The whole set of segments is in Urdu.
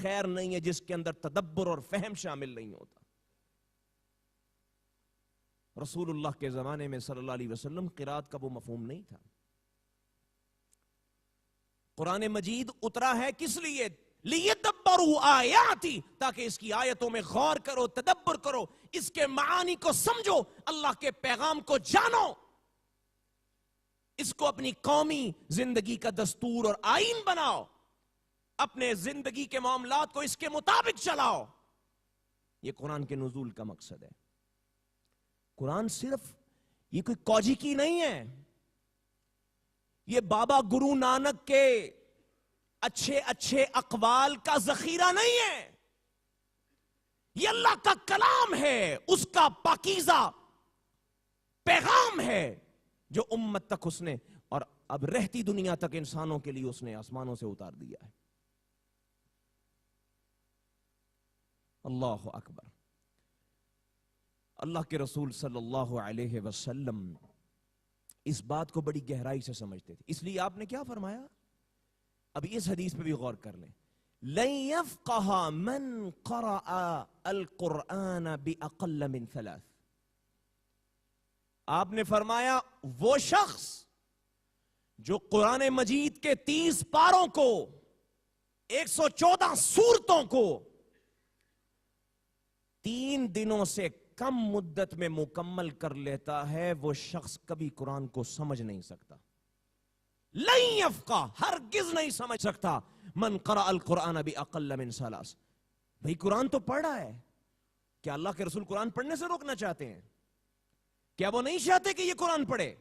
خیر نہیں ہے جس کے اندر تدبر اور فہم شامل نہیں ہوتا. رسول اللہ کے زمانے میں صلی اللہ علیہ وسلم قرات کا وہ مفہوم نہیں تھا. قرآن مجید اترا ہے کس لیے؟ لیدبروا آیاتی، تاکہ اس کی آیتوں میں غور کرو، تدبر کرو، اس کے معانی کو سمجھو، اللہ کے پیغام کو جانو، اس کو اپنی قومی زندگی کا دستور اور آئین بناؤ، اپنے زندگی کے معاملات کو اس کے مطابق چلاؤ. یہ قرآن کے نزول کا مقصد ہے. قرآن صرف یہ کوئی کوجی کی نہیں ہے، یہ بابا گرو نانک کے اچھے اچھے اقوال کا ذخیرہ نہیں ہے، یہ اللہ کا کلام ہے، اس کا پاکیزہ پیغام ہے جو امت تک اس نے اور اب رہتی دنیا تک انسانوں کے لیے اس نے آسمانوں سے اتار دیا ہے. اللہ اکبر. اللہ کے رسول صلی اللہ علیہ وسلم اس بات کو بڑی گہرائی سے سمجھتے تھے، اس لیے آپ نے کیا فرمایا؟ اب اس حدیث پہ بھی غور کر لیں. لن يفقه من قرأ القرآن بأقل من 3. آپ نے فرمایا وہ شخص جو قرآن مجید کے 30 پاروں کو، 114 سورتوں کو 3 دنوں سے کم مدت میں مکمل کر لیتا ہے، وہ شخص کبھی قرآن کو سمجھ نہیں سکتا. لن یفقہ، ہرگز نہیں سمجھ سکتا، من قرأ القرآن باقل من 3. بھئی قرآن تو پڑھ رہا ہے. کیا اللہ کے رسول قرآن پڑھنے سے روکنا چاہتے ہیں؟ کیا وہ نہیں چاہتے کہ یہ قرآن پڑھے؟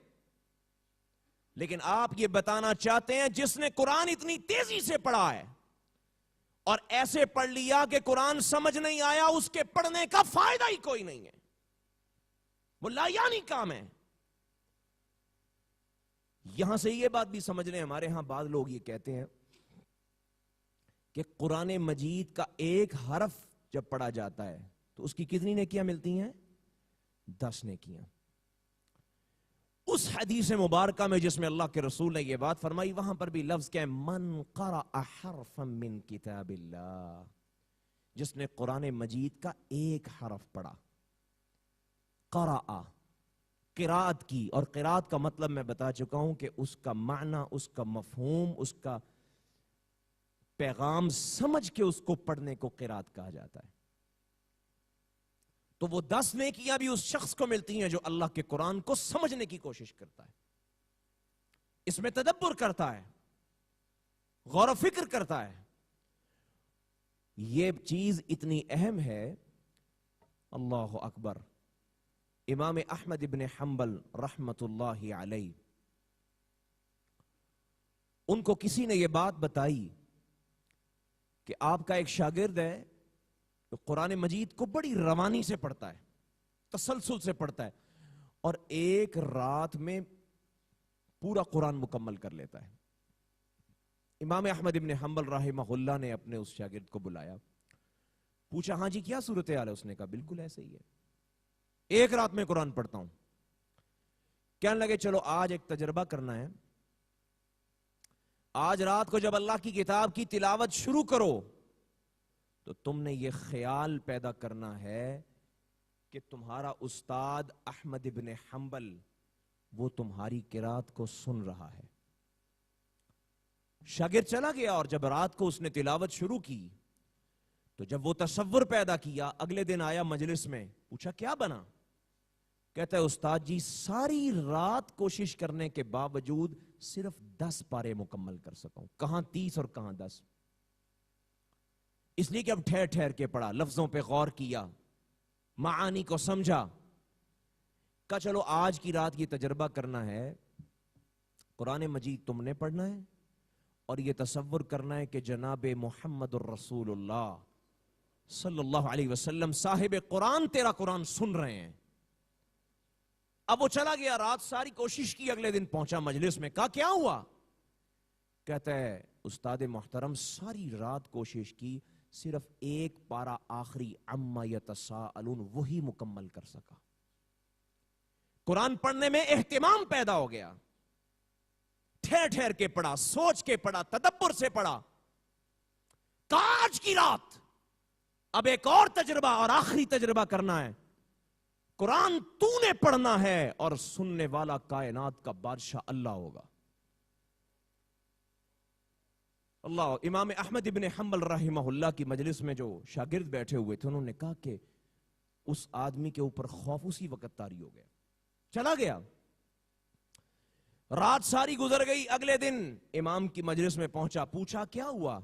لیکن آپ یہ بتانا چاہتے ہیں جس نے قرآن اتنی تیزی سے پڑھا ہے اور ایسے پڑھ لیا کہ قرآن سمجھ نہیں آیا، اس کے پڑھنے کا فائدہ ہی کوئی نہیں ہے، وہ لا یعنی کام ہے. یہاں سے یہ بات بھی سمجھ لیں، ہمارے ہاں بعض لوگ یہ کہتے ہیں کہ قرآن مجید کا ایک حرف جب پڑھا جاتا ہے تو اس کی کتنی نیکیاں ملتی ہیں؟ 10 نیکیاں. اس حدیث مبارکہ میں جس میں اللہ کے رسول نے یہ بات فرمائی، وہاں پر بھی لفظ کیا ہے؟ من قرأ حرفا من کتاب اللہ، جس نے قرآن مجید کا ایک حرف پڑھا. قرأ قرات کی، اور قرات کا مطلب میں بتا چکا ہوں کہ اس کا معنی، اس کا مفہوم، اس کا پیغام سمجھ کے اس کو پڑھنے کو قرات کہا جاتا ہے. تو وہ 10 نیکیاں بھی اس شخص کو ملتی ہیں جو اللہ کے قرآن کو سمجھنے کی کوشش کرتا ہے، اس میں تدبر کرتا ہے، غور و فکر کرتا ہے. یہ چیز اتنی اہم ہے. اللہ اکبر. امام احمد ابن حنبل رحمت اللہ علیہ، ان کو کسی نے یہ بات بتائی کہ آپ کا ایک شاگرد ہے تو قرآن مجید کو بڑی روانی سے پڑھتا ہے، تسلسل سے پڑھتا ہے، اور ایک رات میں پورا قرآن مکمل کر لیتا ہے. امام احمد ابن حنبل رحمہ اللہ نے اپنے اس شاگرد کو بلایا، پوچھا ہاں جی کیا صورتحال ہے؟ اس نے کہا بالکل ایسے ہی ہے، ایک رات میں قرآن پڑھتا ہوں. کہنے لگے چلو آج ایک تجربہ کرنا ہے، آج رات کو جب اللہ کی کتاب کی تلاوت شروع کرو تو تم نے یہ خیال پیدا کرنا ہے کہ تمہارا استاد احمد ابن حنبل وہ تمہاری قرات کو سن رہا ہے. شاگرد چلا گیا اور جب رات کو اس نے تلاوت شروع کی تو جب وہ تصور پیدا کیا، اگلے دن آیا مجلس میں، پوچھا کیا بنا؟ کہتا ہے استاد جی ساری رات کوشش کرنے کے باوجود صرف 10 پارے مکمل کر سکا ہوں. کہاں 30 اور کہاں 10؟ اس لیے کہ اب ٹھہر ٹھہر کے پڑھا، لفظوں پہ غور کیا، معانی کو سمجھا. کہا چلو آج کی رات یہ تجربہ کرنا ہے، قرآن مجید تم نے پڑھنا ہے اور یہ تصور کرنا ہے کہ جناب محمد الرسول اللہ صلی اللہ علیہ وسلم صاحب قرآن تیرا قرآن سن رہے ہیں. اب وہ چلا گیا، رات ساری کوشش کی، اگلے دن پہنچا مجلس میں. کہا کیا ہوا؟ کہتا ہے استاد محترم ساری رات کوشش کی، صرف ایک پارا آخری عما یتساءلون وہی مکمل کر سکا. قرآن پڑھنے میں اہتمام پیدا ہو گیا، ٹھہر ٹھہر کے پڑھا، سوچ کے پڑھا، تدبر سے پڑھا. آج کی رات اب ایک اور تجربہ اور آخری تجربہ کرنا ہے. قرآن تو نے پڑھنا ہے اور سننے والا کائنات کا بادشاہ اللہ ہوگا. اللہ. امام احمد ابن حنبل رحمہ اللہ کی مجلس میں جو شاگرد بیٹھے ہوئے تھے انہوں نے کہا کہ اس آدمی کے اوپر خوف اسی وقت طاری ہو گیا, چلا گیا. رات ساری گزر گئی. اگلے دن امام کی مجلس میں پہنچا, پوچھا کیا ہوا؟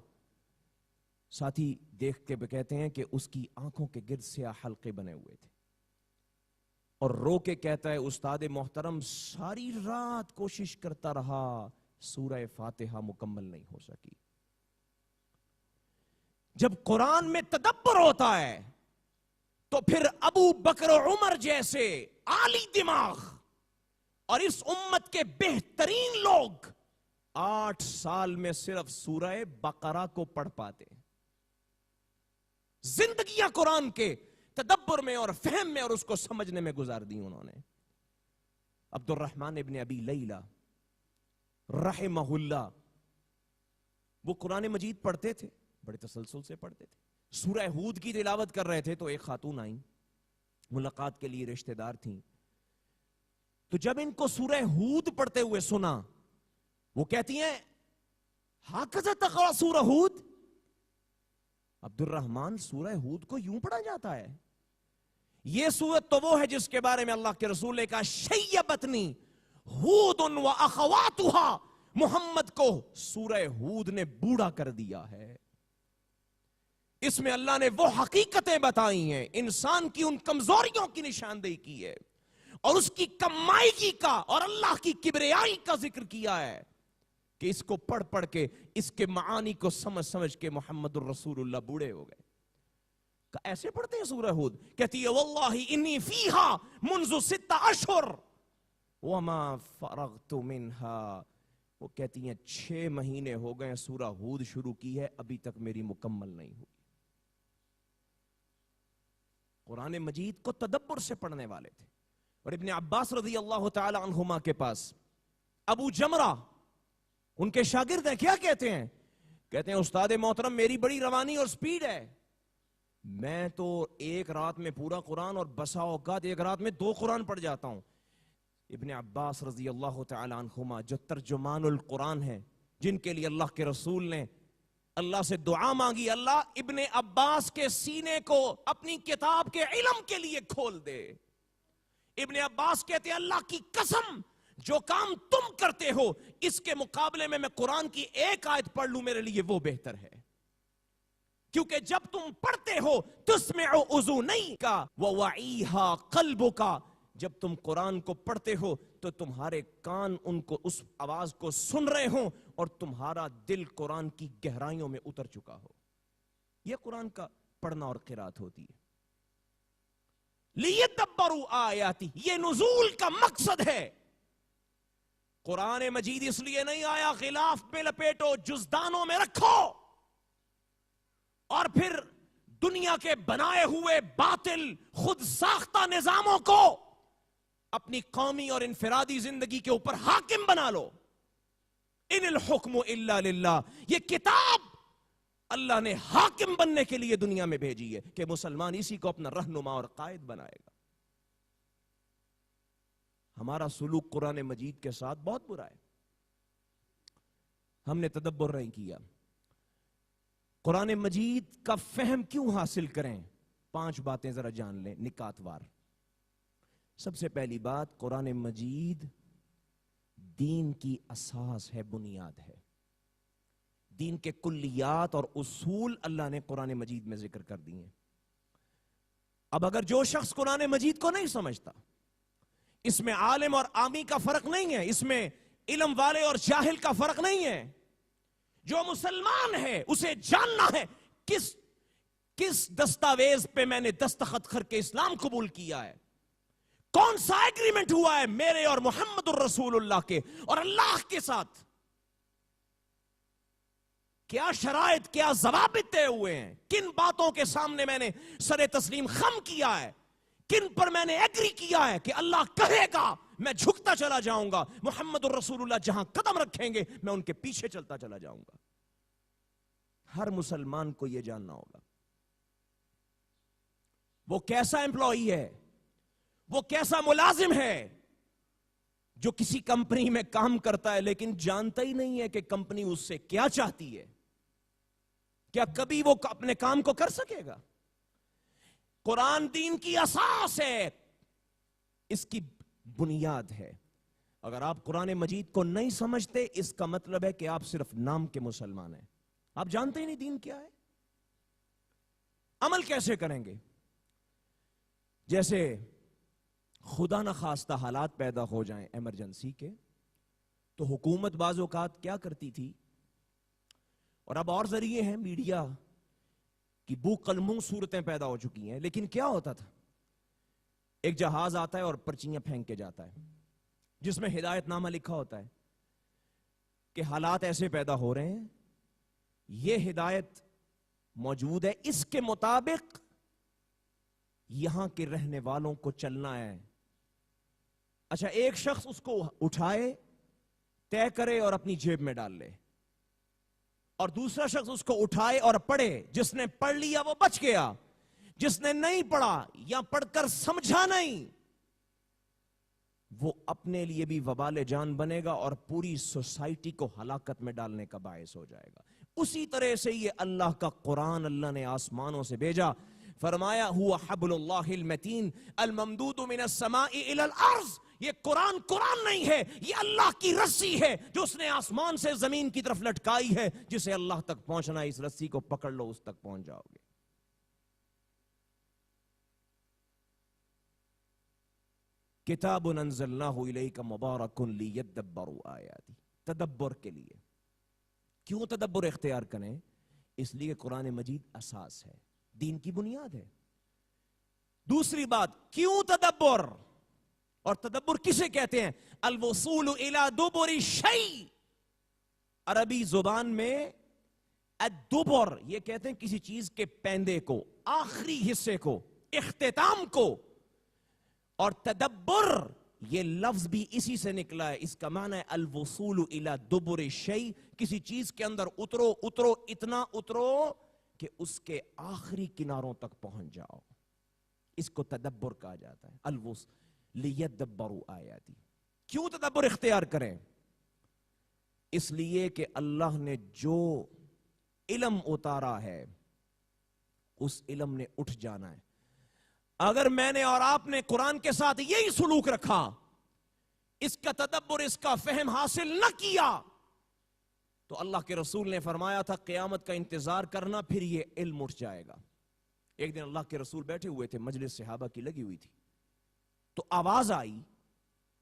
ساتھی دیکھتے ہوئے کہتے ہیں کہ اس کی آنکھوں کے گرد سیاہ حلقے بنے ہوئے تھے اور رو کے کہتا ہے استاد محترم ساری رات کوشش کرتا رہا, سورہ فاتحہ مکمل نہیں ہو سکی. جب قرآن میں تدبر ہوتا ہے تو پھر ابو بکر و عمر جیسے عالی دماغ اور اس امت کے بہترین لوگ 8 سال میں صرف سورہ بقرہ کو پڑھ پاتے. زندگیاں قرآن کے تدبر میں اور فہم میں اور اس کو سمجھنے میں گزار دی انہوں نے. عبد الرحمن ابن ابی لیلہ رحمہ اللہ, وہ قرآن مجید پڑھتے تھے, بڑے تسلسل سے پڑھتے تھے. سورہ ہود کی تلاوت کر رہے تھے تو ایک خاتون آئیں, ملاقات کے لیے رشتہ دار تھیں. تو جب ان کو سورہ ہود پڑھتے ہوئے سنا, وہ کہتی ہیں ہاکذا تقرأ سورہ ہود. عبد الرحمن سورہ ہود کو یوں پڑھا جاتا ہے؟ یہ سورت تو وہ ہے جس کے بارے میں اللہ کے رسول نے کہا شیبتنی ہود و اخواتها, محمد کو سورہ ہود نے بوڑھا کر دیا ہے. اس میں اللہ نے وہ حقیقتیں بتائی ہیں, انسان کی ان کمزوریوں کی نشاندہی کی ہے اور اس کی کمائیگی کا اور اللہ کی کبریائی کا ذکر کیا ہے کہ اس کو پڑھ پڑھ کے اس کے معانی کو سمجھ سمجھ کے محمد الرسول اللہ بوڑھے ہو گئے. ایسے پڑھتے ہیں سورہ ہود؟ کہتی ہے واللہ انی فیہا منذ 6 اشہر وما فرغت منہا. وہ کہتی ہیں 6 مہینے ہو گئے سورہ ہود شروع کی ہے, ابھی تک میری مکمل نہیں ہوئی. قرآن مجید کو تدبر سے پڑھنے والے تھے. اور ابن عباس رضی اللہ تعالی عنہما کے پاس ابو جمرہ ان کے شاگرد ہیں, کیا کہتے ہیں؟ کہتے ہیں استاد محترم میری بڑی روانی اور سپیڈ ہے, میں تو ایک رات میں پورا قرآن اور بسا اوقات ایک رات میں 2 قرآن پڑھ جاتا ہوں. ابن عباس رضی اللہ تعالی عنہما جو ترجمان القرآن ہیں, جن کے لیے اللہ کے رسول نے اللہ سے دعا مانگی اللہ ابن عباس کے سینے کو اپنی کتاب کے علم کے لیے کھول دے. ابن عباس کہتے ہیں اللہ کی قسم جو کام تم کرتے ہو اس کے مقابلے میں قرآن کی ایک آیت پڑھ لوں میرے لیے وہ بہتر ہے, کیونکہ جب تم پڑھتے ہو تسمع اذنیک ووعیھا قلبک, جب تم قرآن کو پڑھتے ہو تو تمہارے کان ان کو اس آواز کو سن رہے ہوں اور تمہارا دل قرآن کی گہرائیوں میں اتر چکا ہو. یہ قرآن کا پڑھنا اور قرات ہوتی ہے. لیدبروا آیاتی, یہ نزول کا مقصد ہے. قرآن مجید اس لیے نہیں آیا غلاف میں لپیٹو جزدانوں میں رکھو اور پھر دنیا کے بنائے ہوئے باطل خود ساختہ نظاموں کو اپنی قومی اور انفرادی زندگی کے اوپر حاکم بنا لو. ان الحکم الا للہ, یہ کتاب اللہ نے حاکم بننے کے لیے دنیا میں بھیجی ہے کہ مسلمان اسی کو اپنا رہنما اور قائد بنائے گا. ہمارا سلوک قرآن مجید کے ساتھ بہت برا ہے, ہم نے تدبر نہیں کیا. قرآن مجید کا فہم کیوں حاصل کریں؟ 5 باتیں ذرا جان لیں نکات وار. سب سے پہلی بات, قرآن مجید دین کی اساس ہے, بنیاد ہے. دین کے کلیات اور اصول اللہ نے قرآن مجید میں ذکر کر دی ہیں. اب اگر جو شخص قرآن مجید کو نہیں سمجھتا, اس میں عالم اور عامی کا فرق نہیں ہے, اس میں علم والے اور جاہل کا فرق نہیں ہے, جو مسلمان ہے اسے جاننا ہے کس دستاویز پہ میں نے دستخط کر کے اسلام قبول کیا ہے, کون سا ایگریمنٹ ہوا ہے میرے اور محمد الرسول اللہ کے اور اللہ کے ساتھ, کیا شرائط کیا ضوابط طے ہوئے ہیں, کن باتوں کے سامنے میں نے سر تسلیم خم کیا ہے, کن پر میں نے ایگری کیا ہے کہ اللہ کہے گا میں جھکتا چلا جاؤں گا, محمد الرسول اللہ جہاں قدم رکھیں گے میں ان کے پیچھے چلتا چلا جاؤں گا. ہر مسلمان کو یہ جاننا ہوگا وہ کیسا امپلائی ہے، وہ کیسا ملازم ہے جو کسی کمپنی میں کام کرتا ہے لیکن جانتا ہی نہیں ہے کہ کمپنی اس سے کیا چاہتی ہے. کیا کبھی وہ اپنے کام کو کر سکے گا؟ قرآن دین کی اساس ہے، اس کی بنیاد ہے. اگر آپ قرآن مجید کو نہیں سمجھتے اس کا مطلب ہے کہ آپ صرف نام کے مسلمان ہیں، آپ جانتے ہی نہیں دین کیا ہے. عمل کیسے کریں گے؟ جیسے خدا نخواستہ حالات پیدا ہو جائیں ایمرجنسی کے، تو حکومت بعض اوقات کیا کرتی تھی، اور اب اور ذریعے ہیں میڈیا کی بو قلموں صورتیں پیدا ہو چکی ہیں، لیکن کیا ہوتا تھا، ایک جہاز آتا ہے اور پرچیاں پھینک کے جاتا ہے جس میں ہدایت نامہ لکھا ہوتا ہے کہ حالات ایسے پیدا ہو رہے ہیں، یہ ہدایت موجود ہے، اس کے مطابق یہاں کے رہنے والوں کو چلنا ہے. اچھا، ایک شخص اس کو اٹھائے، طے کرے اور اپنی جیب میں ڈال لے، اور دوسرا شخص اس کو اٹھائے اور پڑھے. جس نے پڑھ لیا وہ بچ گیا، جس نے نہیں پڑھا یا پڑھ کر سمجھا نہیں وہ اپنے لیے بھی وبال جان بنے گا اور پوری سوسائٹی کو ہلاکت میں ڈالنے کا باعث ہو جائے گا. اسی طرح سے یہ اللہ کا قرآن اللہ نے آسمانوں سے بھیجا، فرمایا ہوا حبل اللہ المتین الممدود من السماء الى الارض. یہ قرآن نہیں ہے، یہ اللہ کی رسی ہے جو اس نے آسمان سے زمین کی طرف لٹکائی ہے. جسے اللہ تک پہنچنا ہے، اس رسی کو پکڑ لو، اس تک پہنچ جاؤ گے. کتاب انزلناہ الیک مبارک لیدبروا آیاتہ، تدبر کے لیے. کیوں تدبر اختیار کریں؟ اس لیے قرآن مجید اساس ہے، دین کی بنیاد ہے. دوسری بات، کیوں تدبر؟ اور تدبر کسے کہتے ہیں؟ الوصول الی دبر الشیء. عربی زبان میں الدبر یہ کہتے ہیں کسی چیز کے پیندے کو، آخری حصے کو، اختتام کو. اور تدبر یہ لفظ بھی اسی سے نکلا ہے، اس کا معنی ہے الوصول الی دبر الشیء. کسی چیز کے اندر اترو اتنا اترو کہ اس کے آخری کناروں تک پہنچ جاؤ. اس کو تدبر کہا جاتا ہے. لیدبروا آیاتی. کیوں تدبر اختیار کریں؟ اس لیے کہ اللہ نے جو علم اتارا ہے اس علم نے اٹھ جانا ہے. اگر میں نے اور آپ نے قرآن کے ساتھ یہی سلوک رکھا، اس کا تدبر، اس کا فہم حاصل نہ کیا، تو اللہ کے رسول نے فرمایا تھا قیامت کا انتظار کرنا، پھر یہ علم اٹھ جائے گا. ایک دن اللہ کے رسول بیٹھے ہوئے تھے، مجلس صحابہ کی لگی ہوئی تھی، تو آواز آئی.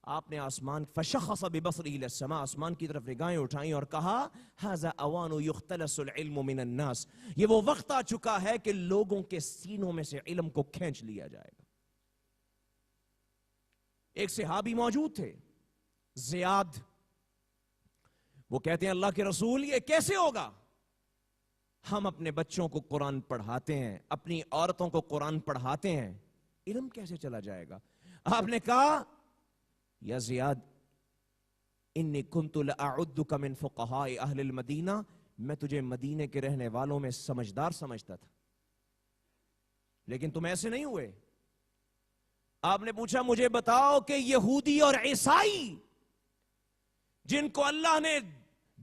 آپ نے آسمان فشخص ببصرہ الی السماء، آسمان کی طرف نگاہیں اٹھائیں اور کہا ھذا اوان یختلس العلم من الناس. یہ وہ وقت آ چکا ہے کہ لوگوں کے سینوں میں سے علم کو کھینچ لیا جائے گا. ایک صحابی موجود تھے، زیاد. وہ کہتے ہیں اللہ کے رسول یہ کیسے ہوگا؟ ہم اپنے بچوں کو قرآن پڑھاتے ہیں، اپنی عورتوں کو قرآن پڑھاتے ہیں، علم کیسے چلا جائے گا؟ آپ نے کہا یا زیاد انی کنت لاعدک من فقہاء اہل المدینہ، میں تجھے مدینے کے رہنے والوں میں سمجھدار سمجھتا تھا، لیکن تم ایسے نہیں ہوئے. آپ نے پوچھا مجھے بتاؤ کہ یہودی اور عیسائی جن کو اللہ نے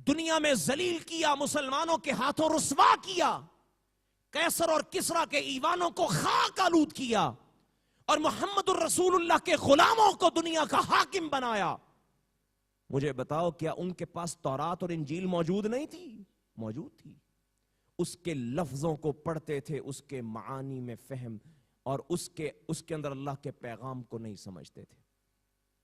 دنیا میں ذلیل کیا، مسلمانوں کے ہاتھوں رسوا کیا، قیصر اور کسریٰ کے ایوانوں کو خاک آلود کیا، اور محمد الرسول اللہ کے غلاموں کو دنیا کا حاکم بنایا، مجھے بتاؤ کیا ان کے پاس تورات اور انجیل موجود نہیں تھی؟ موجود تھی. اس کے لفظوں کو پڑھتے تھے، اس کے معانی میں فہم اور اس کے اندر اللہ کے پیغام کو نہیں سمجھتے تھے.